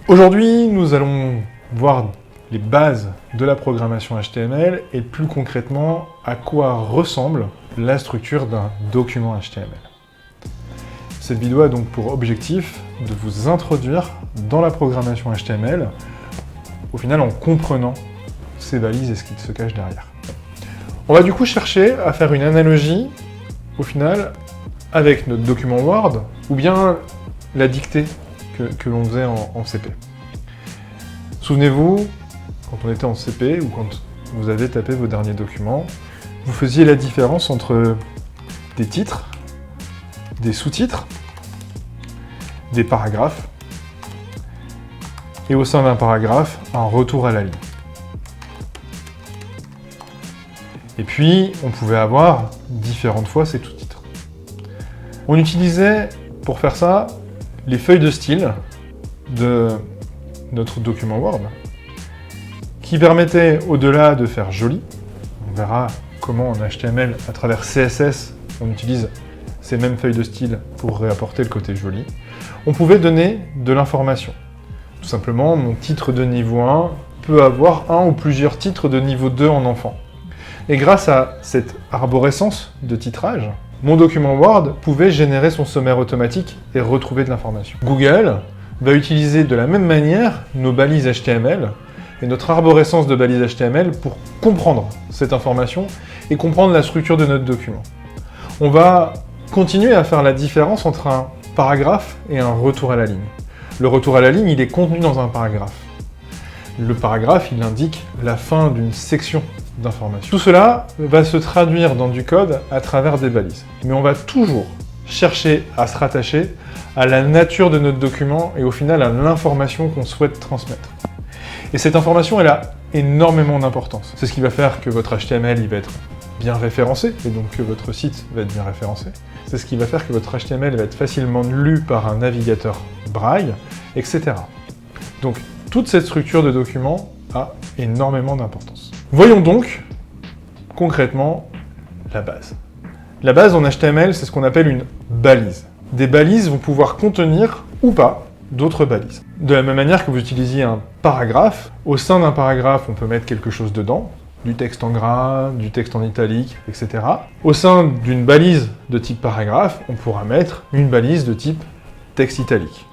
Aujourd'hui, nous allons voir les bases de la programmation HTML et plus concrètement à quoi ressemble la structure d'un document HTML. Cette vidéo a donc pour objectif de vous introduire dans la programmation HTML, au final en comprenant ces balises et ce qui se cache derrière. On va du coup chercher à faire une analogie, au final, avec notre document Word, ou bien la dictée que l'on faisait en CP. Souvenez-vous, quand on était en CP, ou quand vous avez tapé vos derniers documents, vous faisiez la différence entre des titres, des sous-titres, des paragraphes, et au sein d'un paragraphe, un retour à la ligne. Et puis, on pouvait avoir différentes fois ces sous-titres. On utilisait, pour faire ça, les feuilles de style de notre document Word, qui permettaient, au-delà de faire joli, on verra comment en HTML, à travers CSS, on utilise ces mêmes feuilles de style pour réapporter le côté joli, on pouvait donner de l'information. Tout simplement, mon titre de niveau 1 peut avoir un ou plusieurs titres de niveau 2 en enfant. Et grâce à cette arborescence de titrage, mon document Word pouvait générer son sommaire automatique et retrouver de l'information. Google va utiliser de la même manière nos balises HTML et notre arborescence de balises HTML pour comprendre cette information et comprendre la structure de notre document. On va continuer à faire la différence entre un paragraphe et un retour à la ligne. Le retour à la ligne, il est contenu dans un paragraphe. Le paragraphe, il indique la fin d'une section d'information. Tout cela va se traduire dans du code à travers des balises. Mais on va toujours chercher à se rattacher à la nature de notre document et au final à l'information qu'on souhaite transmettre. Et cette information, elle a énormément d'importance. C'est ce qui va faire que votre HTML il va être bien référencé, et donc que votre site va être bien référencé. C'est ce qui va faire que votre HTML va être facilement lu par un navigateur braille, etc. Donc, toute cette structure de document a énormément d'importance. Voyons donc, concrètement, la base. La base en HTML, c'est ce qu'on appelle une balise. Des balises vont pouvoir contenir, ou pas, d'autres balises. De la même manière que vous utilisiez un paragraphe, au sein d'un paragraphe, on peut mettre quelque chose dedans, du texte en gras, du texte en italique, etc. Au sein d'une balise de type paragraphe, on pourra mettre une balise de type texte italique.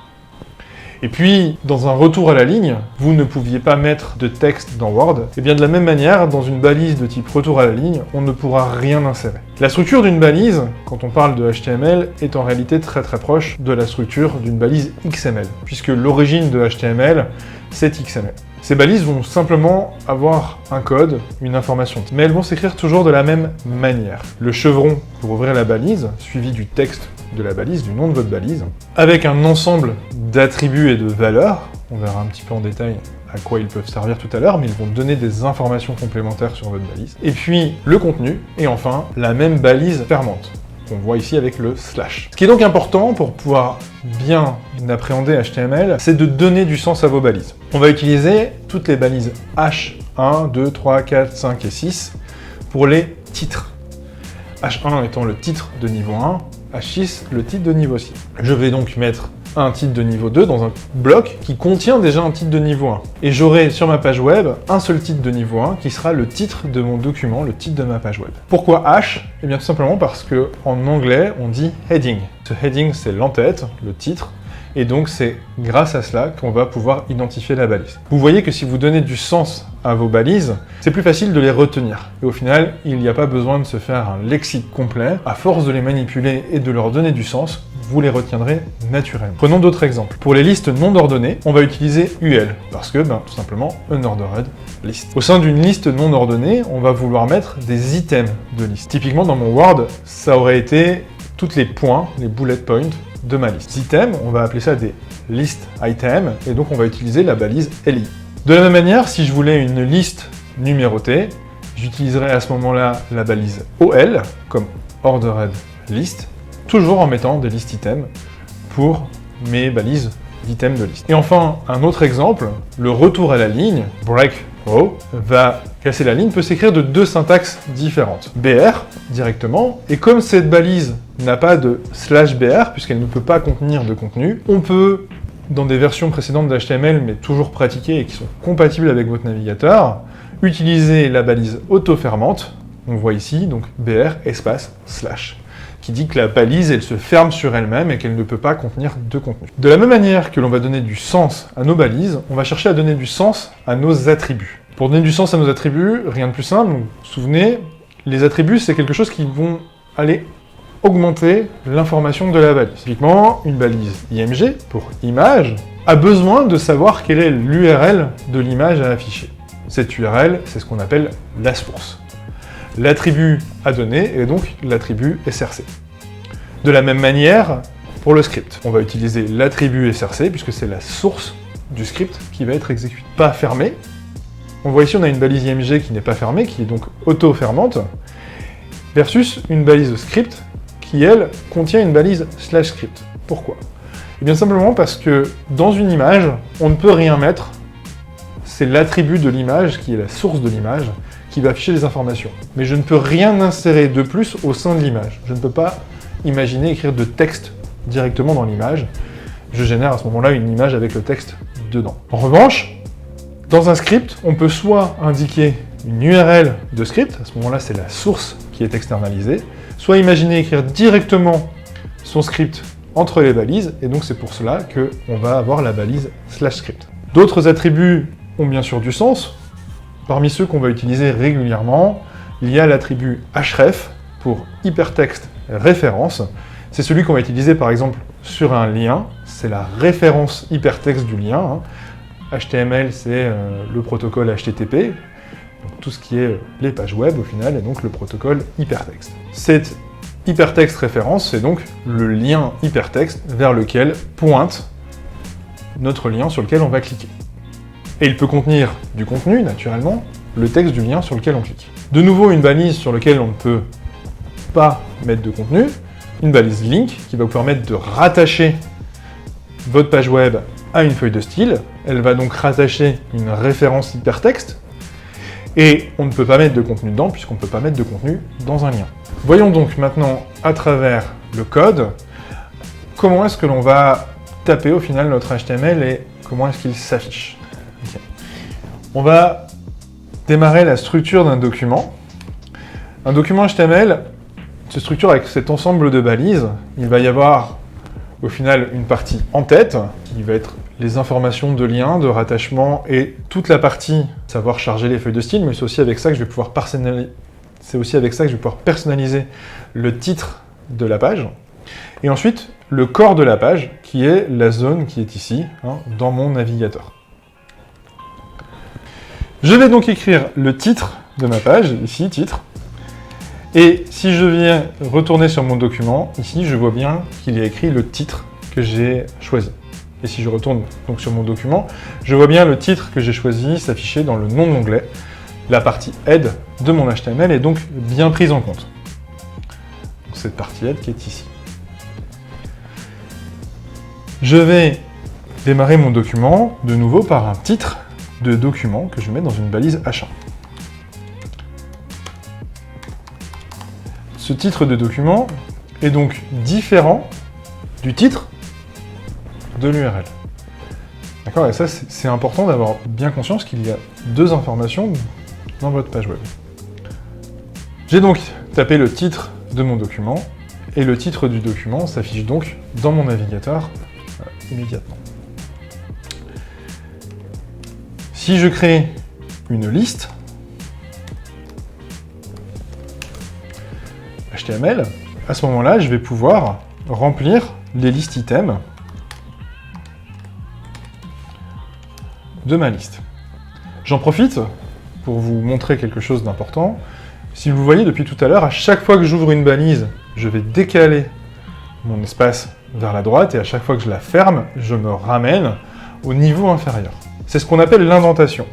Et puis, dans un retour à la ligne, vous ne pouviez pas mettre de texte dans Word, et bien de la même manière, dans une balise de type retour à la ligne, on ne pourra rien insérer. La structure d'une balise, quand on parle de HTML, est en réalité très proche de la structure d'une balise XML, puisque l'origine de HTML, c'est XML. Ces balises vont simplement avoir un code, une information, mais elles vont s'écrire toujours de la même manière. Le chevron pour ouvrir la balise, suivi du texte de la balise, du nom de votre balise, avec un ensemble d'attributs et de valeurs, on verra un petit peu en détail à quoi ils peuvent servir tout à l'heure, mais ils vont donner des informations complémentaires sur votre balise. Et puis le contenu, et enfin la même balise fermante, qu'on voit ici avec le slash. Ce qui est donc important pour pouvoir bien appréhender HTML, c'est de donner du sens à vos balises. On va utiliser toutes les balises H1, 2, 3, 4, 5 et 6 pour les titres. H1 étant le titre de niveau 1, H6 le titre de niveau 6. Je vais donc mettre un titre de niveau 2 dans un bloc qui contient déjà un titre de niveau 1. Et j'aurai sur ma page web un seul titre de niveau 1 qui sera le titre de mon document, le titre de ma page web. Pourquoi H? Eh bien tout simplement parce que en anglais on dit heading. Ce heading c'est l'entête, le titre, et donc c'est grâce à cela qu'on va pouvoir identifier la balise. Vous voyez que si vous donnez du sens à vos balises, c'est plus facile de les retenir. Et au final, il n'y a pas besoin de se faire un lexique complet. À force de les manipuler et de leur donner du sens, vous les retiendrez naturellement. Prenons d'autres exemples. Pour les listes non ordonnées, on va utiliser UL, parce que, tout simplement, unordered list. Au sein d'une liste non ordonnée, on va vouloir mettre des items de liste. Typiquement, dans mon Word, ça aurait été tous les points, les bullet points, de ma liste. Items, on va appeler ça des list items, et donc on va utiliser la balise LI. De la même manière, si je voulais une liste numérotée, j'utiliserais à ce moment-là la balise OL, comme ordered list, toujours en mettant des list items pour mes balises d'items de liste. Et enfin, un autre exemple, le retour à la ligne, break row, va casser la ligne, peut s'écrire de deux syntaxes différentes. BR, directement, et comme cette balise n'a pas de /br, puisqu'elle ne peut pas contenir de contenu, on peut dans des versions précédentes d'HTML, mais toujours pratiquées et qui sont compatibles avec votre navigateur, utilisez la balise auto-fermante, on voit ici, donc br espace slash, qui dit que la balise, elle se ferme sur elle-même et qu'elle ne peut pas contenir de contenu. De la même manière que l'on va donner du sens à nos balises, on va chercher à donner du sens à nos attributs. Pour donner du sens à nos attributs, rien de plus simple, vous vous souvenez, les attributs, c'est quelque chose qui vont aller augmenter l'information de la balise. Typiquement, une balise IMG, pour image, a besoin de savoir quelle est l'URL de l'image à afficher. Cette URL, c'est ce qu'on appelle la source. L'attribut à donner est donc l'attribut src. De la même manière, pour le script, on va utiliser l'attribut src, puisque c'est la source du script qui va être exécuté. Pas fermé. On voit ici, on a une balise IMG qui n'est pas fermée, qui est donc auto-fermante, versus une balise script qui, elle, contient une balise /script. Pourquoi? Eh bien simplement parce que dans une image, on ne peut rien mettre. C'est l'attribut de l'image, qui est la source de l'image, qui va afficher les informations. Mais je ne peux rien insérer de plus au sein de l'image. Je ne peux pas imaginer écrire de texte directement dans l'image. Je génère à ce moment-là une image avec le texte dedans. En revanche, dans un script, on peut soit indiquer une URL de script, à ce moment-là c'est la source qui est externalisée, soit imaginer écrire directement son script entre les balises, et donc c'est pour cela qu'on va avoir la balise /script. D'autres attributs ont bien sûr du sens. Parmi ceux qu'on va utiliser régulièrement, il y a l'attribut href pour hypertexte référence. C'est celui qu'on va utiliser par exemple sur un lien, c'est la référence hypertexte du lien. HTML, c'est le protocole HTTP, donc tout ce qui est les pages web au final, et donc le protocole hypertexte. Cette hypertexte référence, c'est donc le lien hypertexte vers lequel pointe notre lien sur lequel on va cliquer. Et il peut contenir du contenu, naturellement, le texte du lien sur lequel on clique. De nouveau, une balise sur laquelle on ne peut pas mettre de contenu, une balise link qui va vous permettre de rattacher votre page web à une feuille de style. Elle va donc rattacher une référence hypertexte, et on ne peut pas mettre de contenu dedans, puisqu'on ne peut pas mettre de contenu dans un lien. Voyons donc maintenant, à travers le code, comment est-ce que l'on va taper au final notre HTML et comment est-ce qu'il s'affiche. Okay. On va démarrer la structure d'un document. Un document HTML se structure avec cet ensemble de balises. Il va y avoir au final une partie en tête, qui va être les informations de lien, de rattachement, et toute la partie savoir charger les feuilles de style, mais c'est aussi avec ça que je vais pouvoir personnaliser le titre de la page. Et ensuite, le corps de la page, qui est la zone qui est ici, dans mon navigateur. Je vais donc écrire le titre de ma page, ici, titre. Et si je viens retourner sur mon document, ici, je vois bien qu'il y a écrit le titre que j'ai choisi. Et si je retourne donc sur mon document, je vois bien le titre que j'ai choisi s'afficher dans le nom de l'onglet. La partie head de mon HTML est donc bien prise en compte. Donc cette partie head qui est ici. Je vais démarrer mon document de nouveau par un titre de document que je vais mettre dans une balise H1. Ce titre de document est donc différent du titre de l'URL. D'accord? Et ça, c'est important d'avoir bien conscience qu'il y a deux informations dans votre page web. J'ai donc tapé le titre de mon document, et le titre du document s'affiche donc dans mon navigateur immédiatement. Si je crée une liste HTML, à ce moment-là, je vais pouvoir remplir les listes items de ma liste. J'en profite pour vous montrer quelque chose d'important. Si vous voyez depuis tout à l'heure, à chaque fois que j'ouvre une balise, je vais décaler mon espace vers la droite, et à chaque fois que je la ferme, je me ramène au niveau inférieur. C'est ce qu'on appelle l'indentation.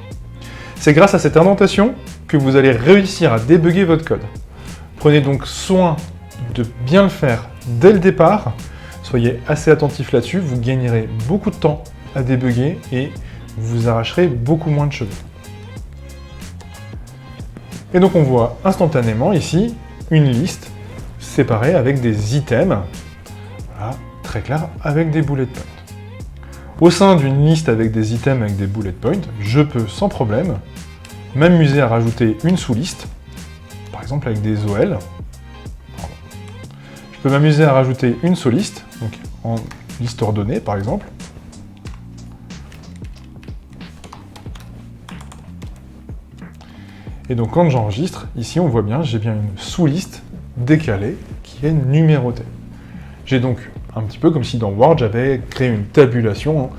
C'est grâce à cette indentation que vous allez réussir à débugger votre code. Prenez donc soin de bien le faire dès le départ. Soyez assez attentif là-dessus, vous gagnerez beaucoup de temps à débugger et vous arracherez beaucoup moins de cheveux. Et donc on voit instantanément ici une liste séparée avec des items, voilà, très clair, avec des bullet points. Au sein d'une liste avec des items avec des bullet points, je peux sans problème m'amuser à rajouter une sous-liste, par exemple avec des OL. Je peux m'amuser à rajouter une sous-liste, donc en liste ordonnée par exemple. Et donc quand j'enregistre, ici on voit bien, j'ai bien une sous-liste décalée qui est numérotée. J'ai donc un petit peu comme si dans Word j'avais créé une tabulation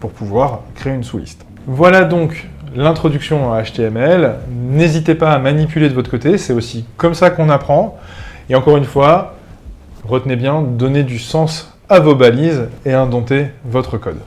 pour pouvoir créer une sous-liste. Voilà donc l'introduction à HTML. N'hésitez pas à manipuler de votre côté, c'est aussi comme ça qu'on apprend. Et encore une fois, retenez bien, donnez du sens à vos balises et indentez votre code.